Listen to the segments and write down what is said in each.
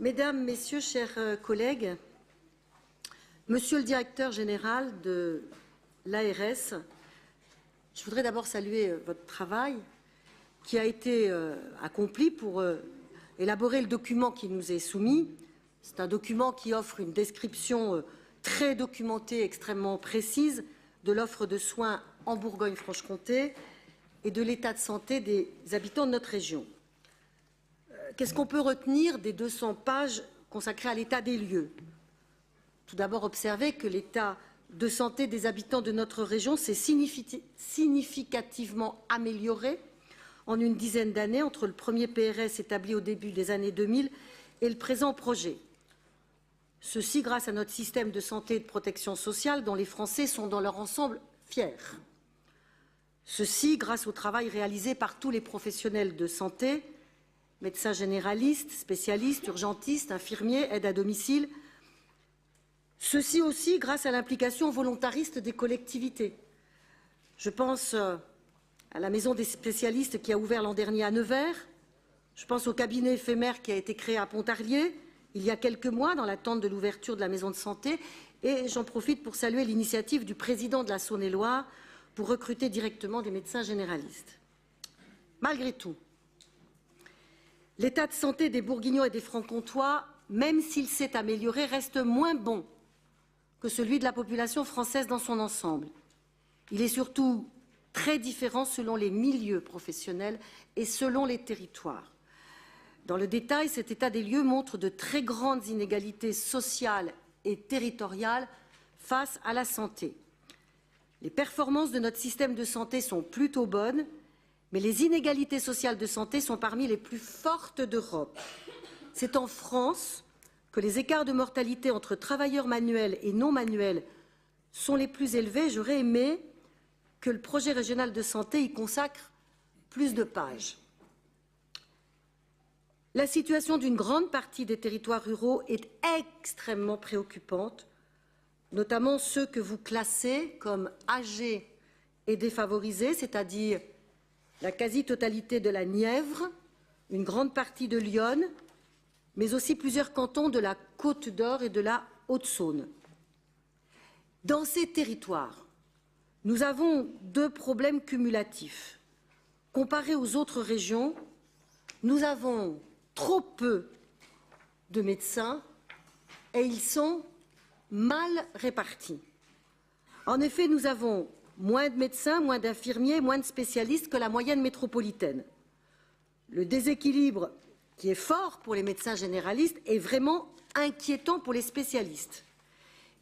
Mesdames, Messieurs, chers collègues, Monsieur le directeur général de l'ARS, je voudrais d'abord saluer votre travail qui a été accompli pour élaborer le document qui nous est soumis. C'est un document qui offre une description très documentée, extrêmement précise de l'offre de soins en Bourgogne-Franche-Comté et de l'état de santé des habitants de notre région. Qu'est-ce qu'on peut retenir des 200 pages consacrées à l'état des lieux? Tout d'abord, observer que l'état de santé des habitants de notre région s'est significativement amélioré en une dizaine d'années entre le premier PRS établi au début des années 2000 et le présent projet. Ceci grâce à notre système de santé et de protection sociale dont les Français sont dans leur ensemble fiers. Ceci grâce au travail réalisé par tous les professionnels de santé, médecins généralistes, spécialistes, urgentistes, infirmiers, aides à domicile. Ceci aussi grâce à l'implication volontariste des collectivités. Je pense à la maison des spécialistes qui a ouvert l'an dernier à Nevers. Je pense au cabinet éphémère qui a été créé à Pontarlier il y a quelques mois dans l'attente de l'ouverture de la maison de santé. Et j'en profite pour saluer l'initiative du président de la Saône-et-Loire pour recruter directement des médecins généralistes. Malgré tout, l'état de santé des Bourguignons et des Franc-Comtois, même s'il s'est amélioré, reste moins bon que celui de la population française dans son ensemble. Il est surtout très différent selon les milieux professionnels et selon les territoires. Dans le détail, cet état des lieux montre de très grandes inégalités sociales et territoriales face à la santé. Les performances de notre système de santé sont plutôt bonnes, mais les inégalités sociales de santé sont parmi les plus fortes d'Europe. C'est en France que les écarts de mortalité entre travailleurs manuels et non manuels sont les plus élevés. J'aurais aimé que le projet régional de santé y consacre plus de pages. La situation d'une grande partie des territoires ruraux est extrêmement préoccupante, notamment ceux que vous classez comme âgés et défavorisés, c'est-à-dire la quasi-totalité de la Nièvre, une grande partie de l'Yonne, mais aussi plusieurs cantons de la Côte d'Or et de la Haute-Saône. Dans ces territoires, nous avons deux problèmes cumulatifs. Comparés aux autres régions, nous avons trop peu de médecins et ils sont mal répartis. En effet, nous avons moins de médecins, moins d'infirmiers, moins de spécialistes que la moyenne métropolitaine. Le déséquilibre qui est fort pour les médecins généralistes est vraiment inquiétant pour les spécialistes.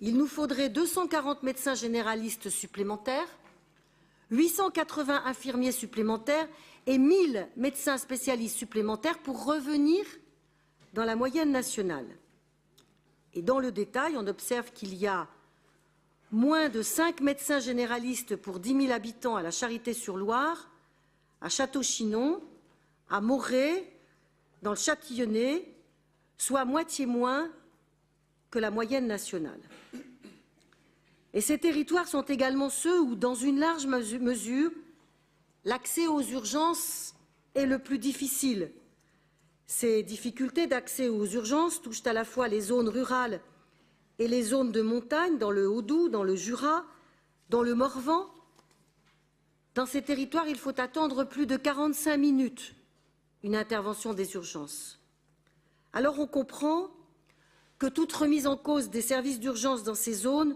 Il nous faudrait 240 médecins généralistes supplémentaires, 880 infirmiers supplémentaires et 1000 médecins spécialistes supplémentaires pour revenir dans la moyenne nationale. Et dans le détail, on observe qu'il y a moins de 5 médecins généralistes pour 10 000 habitants à la Charité-sur-Loire, à Château-Chinon, à Morée, dans le Châtillonnais, soit moitié moins que la moyenne nationale. Et ces territoires sont également ceux où, dans une large mesure, l'accès aux urgences est le plus difficile. Ces difficultés d'accès aux urgences touchent à la fois les zones rurales et les zones de montagne, dans le Haut-Doubs, dans le Jura, dans le Morvan. Dans ces territoires, il faut attendre plus de 45 minutes une intervention des urgences. Alors on comprend que toute remise en cause des services d'urgence dans ces zones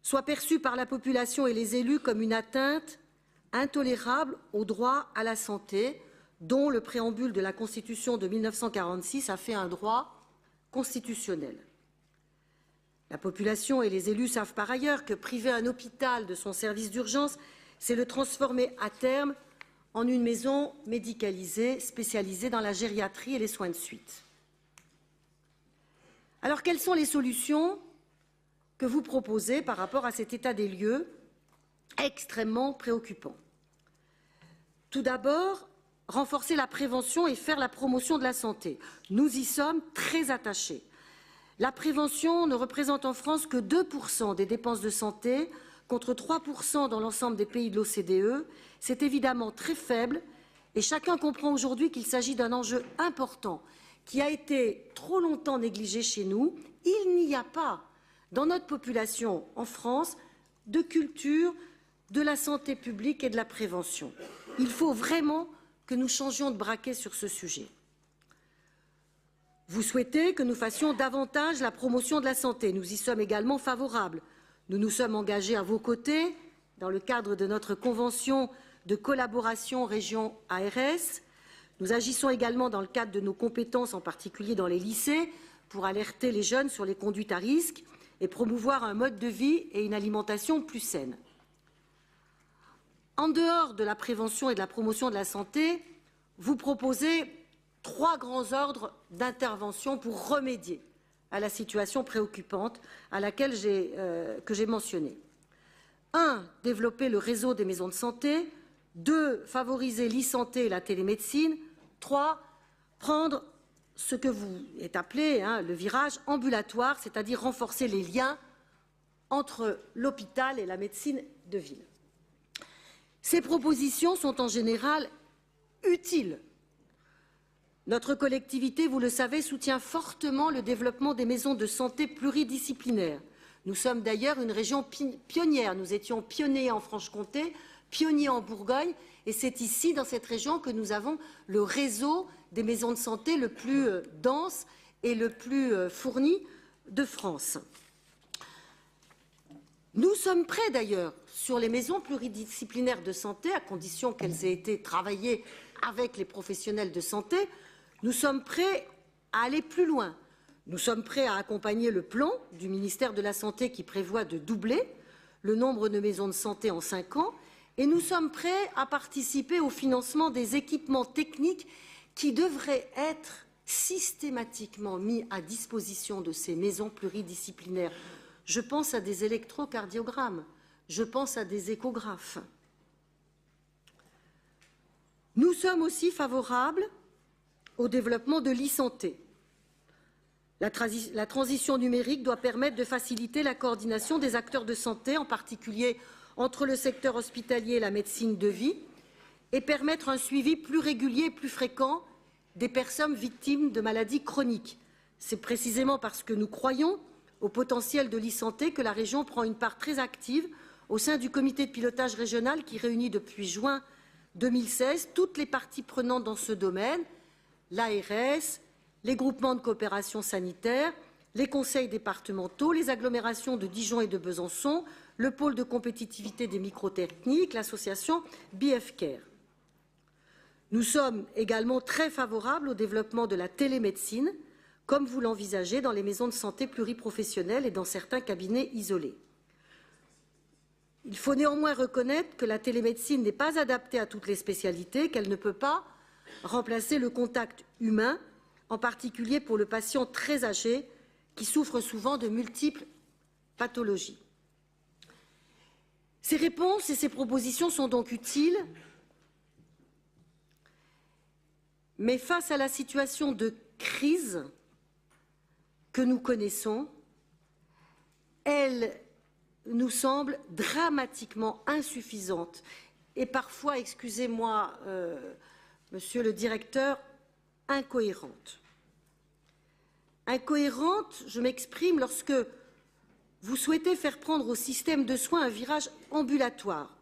soit perçue par la population et les élus comme une atteinte intolérable au droit à la santé, dont le préambule de la Constitution de 1946 a fait un droit constitutionnel. La population et les élus savent par ailleurs que priver un hôpital de son service d'urgence, c'est le transformer à terme en une maison médicalisée spécialisée dans la gériatrie et les soins de suite. Alors, quelles sont les solutions que vous proposez par rapport à cet état des lieux extrêmement préoccupant? Tout d'abord, renforcer la prévention et faire la promotion de la santé. Nous y sommes très attachés. La prévention ne représente en France que 2% des dépenses de santé, contre 3% dans l'ensemble des pays de l'OCDE. C'est évidemment très faible et chacun comprend aujourd'hui qu'il s'agit d'un enjeu important qui a été trop longtemps négligé chez nous. Il n'y a pas, dans notre population en France, de culture de la santé publique et de la prévention. Il faut vraiment que nous changions de braquet sur ce sujet. Vous souhaitez que nous fassions davantage la promotion de la santé. Nous y sommes également favorables. Nous nous sommes engagés à vos côtés dans le cadre de notre convention de collaboration région ARS. Nous agissons également dans le cadre de nos compétences, en particulier dans les lycées, pour alerter les jeunes sur les conduites à risque et promouvoir un mode de vie et une alimentation plus saine. En dehors de la prévention et de la promotion de la santé, vous proposez 3 grands ordres d'intervention pour remédier à la situation préoccupante à laquelle que j'ai mentionnée. 1. Développer le réseau des maisons de santé. 2. Favoriser l'e-santé et la télémédecine. 3. Prendre ce que vous est appelé le virage ambulatoire, c'est-à-dire renforcer les liens entre l'hôpital et la médecine de ville. Ces propositions sont en général utiles. Notre collectivité, vous le savez, soutient fortement le développement des maisons de santé pluridisciplinaires. Nous sommes d'ailleurs une région pionnière. Nous étions pionniers en Franche-Comté, pionniers en Bourgogne, et c'est ici, dans cette région, que nous avons le réseau des maisons de santé le plus dense et le plus fourni de France. Nous sommes prêts d'ailleurs sur les maisons pluridisciplinaires de santé, à condition qu'elles aient été travaillées avec les professionnels de santé. Nous sommes prêts à aller plus loin. Nous sommes prêts à accompagner le plan du ministère de la Santé qui prévoit de doubler le nombre de maisons de santé en 5 ans. Et nous sommes prêts à participer au financement des équipements techniques qui devraient être systématiquement mis à disposition de ces maisons pluridisciplinaires. Je pense à des électrocardiogrammes, je pense à des échographes. Nous sommes aussi favorables au développement de l'e-santé. La transition numérique doit permettre de faciliter la coordination des acteurs de santé, en particulier entre le secteur hospitalier et la médecine de vie, et permettre un suivi plus régulier et plus fréquent des personnes victimes de maladies chroniques. C'est précisément parce que nous croyons au potentiel de l'e-santé que la région prend une part très active au sein du comité de pilotage régional qui réunit depuis juin 2016 toutes les parties prenantes dans ce domaine, l'ARS, les groupements de coopération sanitaire, les conseils départementaux, les agglomérations de Dijon et de Besançon, le pôle de compétitivité des microtechniques, l'association BFCare. Nous sommes également très favorables au développement de la télémédecine, comme vous l'envisagez dans les maisons de santé pluriprofessionnelles et dans certains cabinets isolés. Il faut néanmoins reconnaître que la télémédecine n'est pas adaptée à toutes les spécialités, qu'elle ne peut pas remplacer le contact humain, en particulier pour le patient très âgé qui souffre souvent de multiples pathologies. Ces réponses et ces propositions sont donc utiles, mais face à la situation de crise que nous connaissons, elles nous semblent dramatiquement insuffisantes et parfois, excusez-moi, Monsieur le directeur, incohérentes. Incohérentes, je m'exprime, lorsque vous souhaitez faire prendre au système de soins un virage ambulatoire,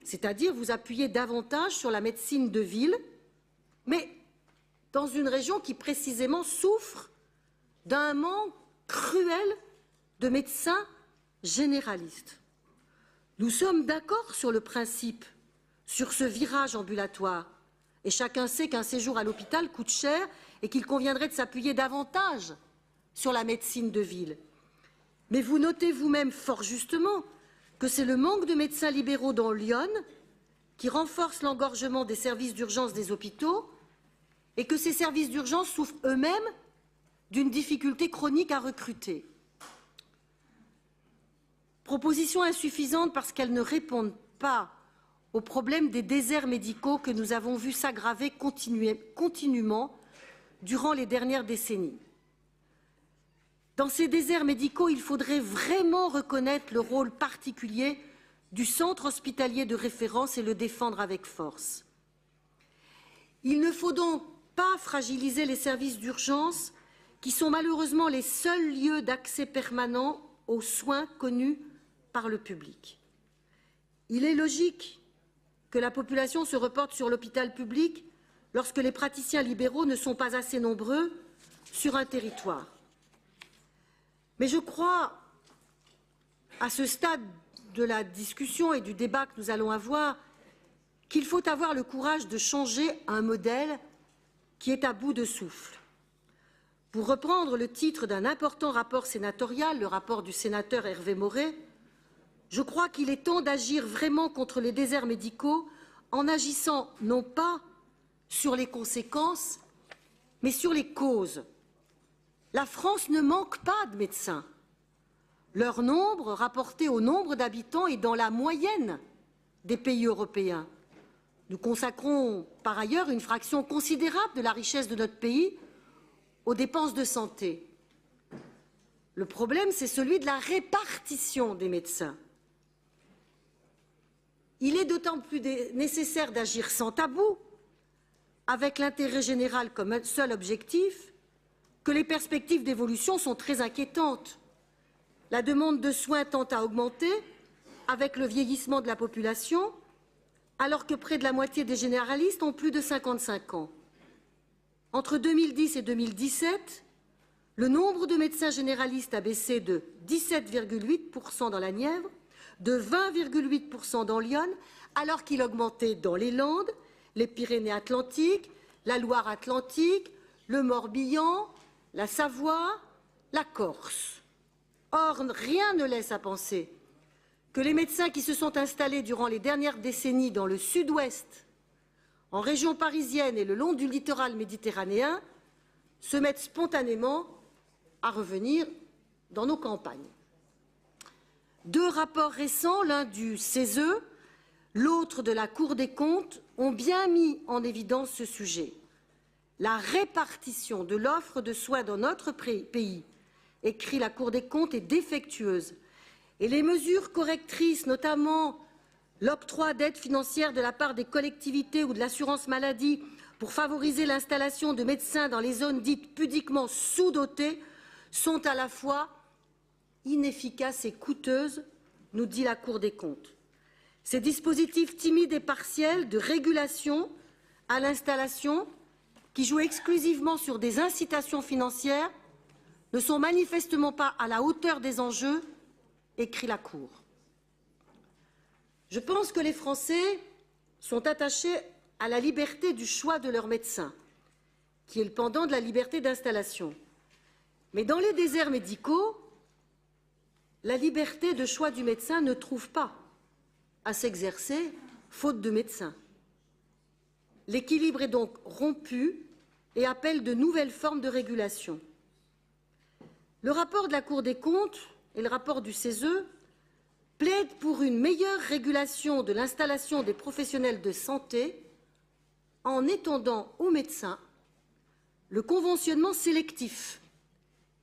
c'est-à-dire vous appuyer davantage sur la médecine de ville, mais dans une région qui précisément souffre d'un manque cruel de médecins généralistes. Nous sommes d'accord sur le principe, sur ce virage ambulatoire, et chacun sait qu'un séjour à l'hôpital coûte cher et qu'il conviendrait de s'appuyer davantage sur la médecine de ville. Mais vous notez vous-même fort justement que c'est le manque de médecins libéraux dans l'Yonne qui renforce l'engorgement des services d'urgence des hôpitaux et que ces services d'urgence souffrent eux-mêmes d'une difficulté chronique à recruter. Propositions insuffisantes parce qu'elles ne répondent pas au problème des déserts médicaux que nous avons vus s'aggraver continuellement durant les dernières décennies. Dans ces déserts médicaux, il faudrait vraiment reconnaître le rôle particulier du centre hospitalier de référence et le défendre avec force. Il ne faut donc pas fragiliser les services d'urgence qui sont malheureusement les seuls lieux d'accès permanent aux soins connus par le public. Il est logique que la population se reporte sur l'hôpital public lorsque les praticiens libéraux ne sont pas assez nombreux sur un territoire. Mais je crois, à ce stade de la discussion et du débat que nous allons avoir, qu'il faut avoir le courage de changer un modèle qui est à bout de souffle. Pour reprendre le titre d'un important rapport sénatorial, le rapport du sénateur Hervé Maurey, je crois qu'il est temps d'agir vraiment contre les déserts médicaux en agissant non pas sur les conséquences, mais sur les causes. La France ne manque pas de médecins. Leur nombre, rapporté au nombre d'habitants, est dans la moyenne des pays européens. Nous consacrons par ailleurs une fraction considérable de la richesse de notre pays aux dépenses de santé. Le problème, c'est celui de la répartition des médecins. Il est d'autant plus nécessaire d'agir sans tabou, avec l'intérêt général comme seul objectif, que les perspectives d'évolution sont très inquiétantes. La demande de soins tend à augmenter avec le vieillissement de la population, alors que près de la moitié des généralistes ont plus de 55 ans. Entre 2010 et 2017, le nombre de médecins généralistes a baissé de 17,8% dans la Nièvre, de 20,8% dans l'Yonne, alors qu'il augmentait dans les Landes, les Pyrénées-Atlantiques, la Loire-Atlantique, le Morbihan, la Savoie, la Corse. Or, rien ne laisse à penser que les médecins qui se sont installés durant les dernières décennies dans le sud-ouest, en région parisienne et le long du littoral méditerranéen, se mettent spontanément à revenir dans nos campagnes. Deux rapports récents, l'un du CESE, l'autre de la Cour des comptes, ont bien mis en évidence ce sujet. La répartition de l'offre de soins dans notre pays, écrit la Cour des comptes, est défectueuse. Et les mesures correctrices, notamment l'octroi d'aides financières de la part des collectivités ou de l'assurance maladie pour favoriser l'installation de médecins dans les zones dites pudiquement sous-dotées, sont à la fois inefficaces et coûteuses, nous dit la Cour des comptes. Ces dispositifs timides et partiels de régulation à l'installation, qui jouent exclusivement sur des incitations financières, ne sont manifestement pas à la hauteur des enjeux, écrit la Cour. Je pense que les Français sont attachés à la liberté du choix de leur médecin, qui est le pendant de la liberté d'installation. Mais dans les déserts médicaux, la liberté de choix du médecin ne trouve pas à s'exercer faute de médecins. L'équilibre est donc rompu et appelle de nouvelles formes de régulation. Le rapport de la Cour des comptes et le rapport du CESE plaident pour une meilleure régulation de l'installation des professionnels de santé en étendant aux médecins le conventionnement sélectif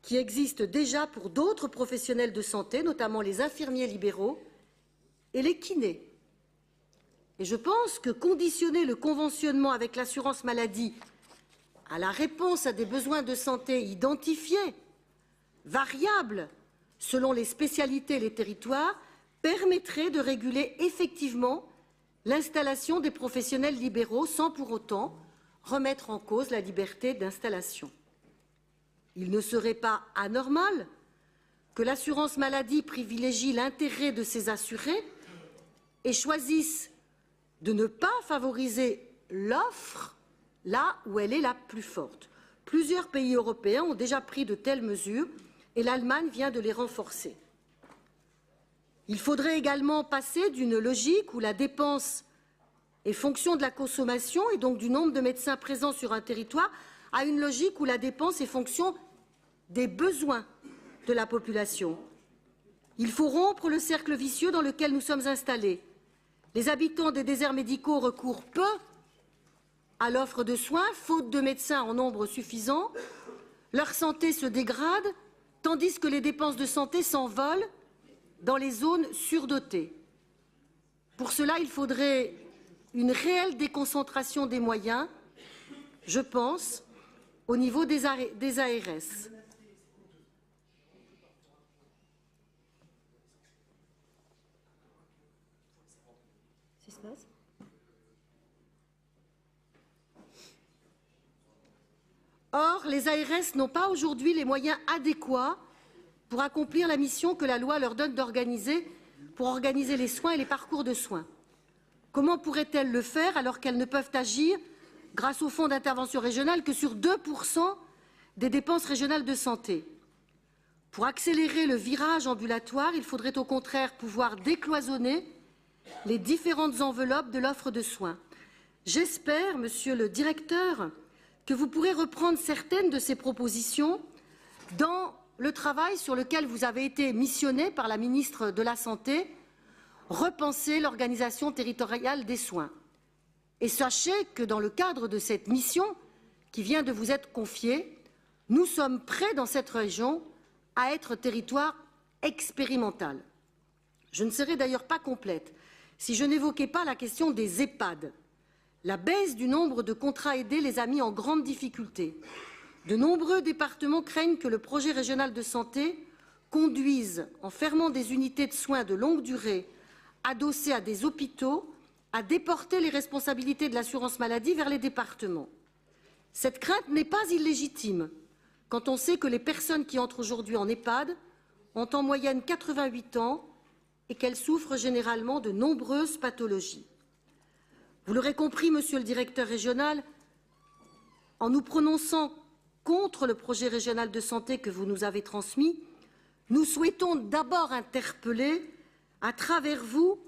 qui existe déjà pour d'autres professionnels de santé, notamment les infirmiers libéraux et les kinés. Et je pense que conditionner le conventionnement avec l'assurance maladie à la réponse à des besoins de santé identifiés, variables selon les spécialités et les territoires, permettrait de réguler effectivement l'installation des professionnels libéraux sans pour autant remettre en cause la liberté d'installation. Il ne serait pas anormal que l'assurance maladie privilégie l'intérêt de ses assurés et choisisse de ne pas favoriser l'offre là où elle est la plus forte. Plusieurs pays européens ont déjà pris de telles mesures et l'Allemagne vient de les renforcer. Il faudrait également passer d'une logique où la dépense est fonction de la consommation et donc du nombre de médecins présents sur un territoire à une logique où la dépense est fonction des besoins de la population. Il faut rompre le cercle vicieux dans lequel nous sommes installés. Les habitants des déserts médicaux recourent peu à l'offre de soins, faute de médecins en nombre suffisant. Leur santé se dégrade, tandis que les dépenses de santé s'envolent dans les zones surdotées. Pour cela, il faudrait une réelle déconcentration des moyens je pense, au niveau des ARS. Or, les ARS n'ont pas aujourd'hui les moyens adéquats pour accomplir la mission que la loi leur donne d'organiser, pour organiser les soins et les parcours de soins. Comment pourraient-elles le faire alors qu'elles ne peuvent agir, grâce au fonds d'intervention régionale, que sur 2% des dépenses régionales de santé? Pour accélérer le virage ambulatoire, il faudrait au contraire pouvoir décloisonner les différentes enveloppes de l'offre de soins. J'espère, Monsieur le Directeur, que vous pourrez reprendre certaines de ces propositions dans le travail sur lequel vous avez été missionné par la ministre de la Santé, repenser l'organisation territoriale des soins. Et sachez que dans le cadre de cette mission qui vient de vous être confiée, nous sommes prêts dans cette région à être territoire expérimental. Je ne serai d'ailleurs pas complète si je n'évoquais pas la question des EHPAD. La baisse du nombre de contrats aidés les a mis en grande difficulté. De nombreux départements craignent que le projet régional de santé conduise, en fermant des unités de soins de longue durée adossées à des hôpitaux, à déporter les responsabilités de l'assurance maladie vers les départements. Cette crainte n'est pas illégitime quand on sait que les personnes qui entrent aujourd'hui en EHPAD ont en moyenne 88 ans et qu'elles souffrent généralement de nombreuses pathologies. Vous l'aurez compris, Monsieur le Directeur régional, en nous prononçant contre le projet régional de santé que vous nous avez transmis, nous souhaitons d'abord interpeller, à travers vous,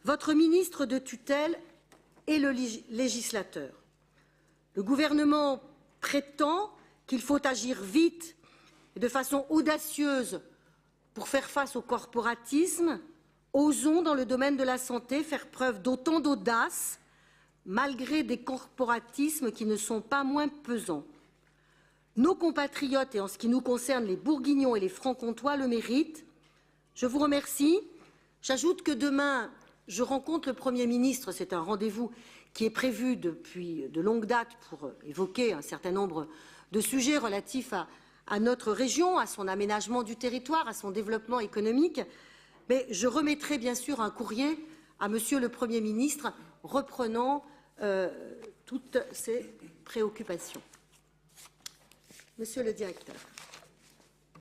votre ministre de tutelle et le législateur. Le gouvernement prétend qu'il faut agir vite et de façon audacieuse pour faire face au corporatisme. Osons, dans le domaine de la santé, faire preuve d'autant d'audace, malgré des corporatismes qui ne sont pas moins pesants. Nos compatriotes, et en ce qui nous concerne les Bourguignons et les Franc-Comtois, le méritent. Je vous remercie. J'ajoute que demain, je rencontre le Premier ministre. C'est un rendez-vous qui est prévu depuis de longue date pour évoquer un certain nombre de sujets relatifs à notre région, à son aménagement du territoire, à son développement économique. Mais je remettrai bien sûr un courrier à Monsieur le Premier ministre reprenant toutes ces préoccupations. Monsieur le Directeur.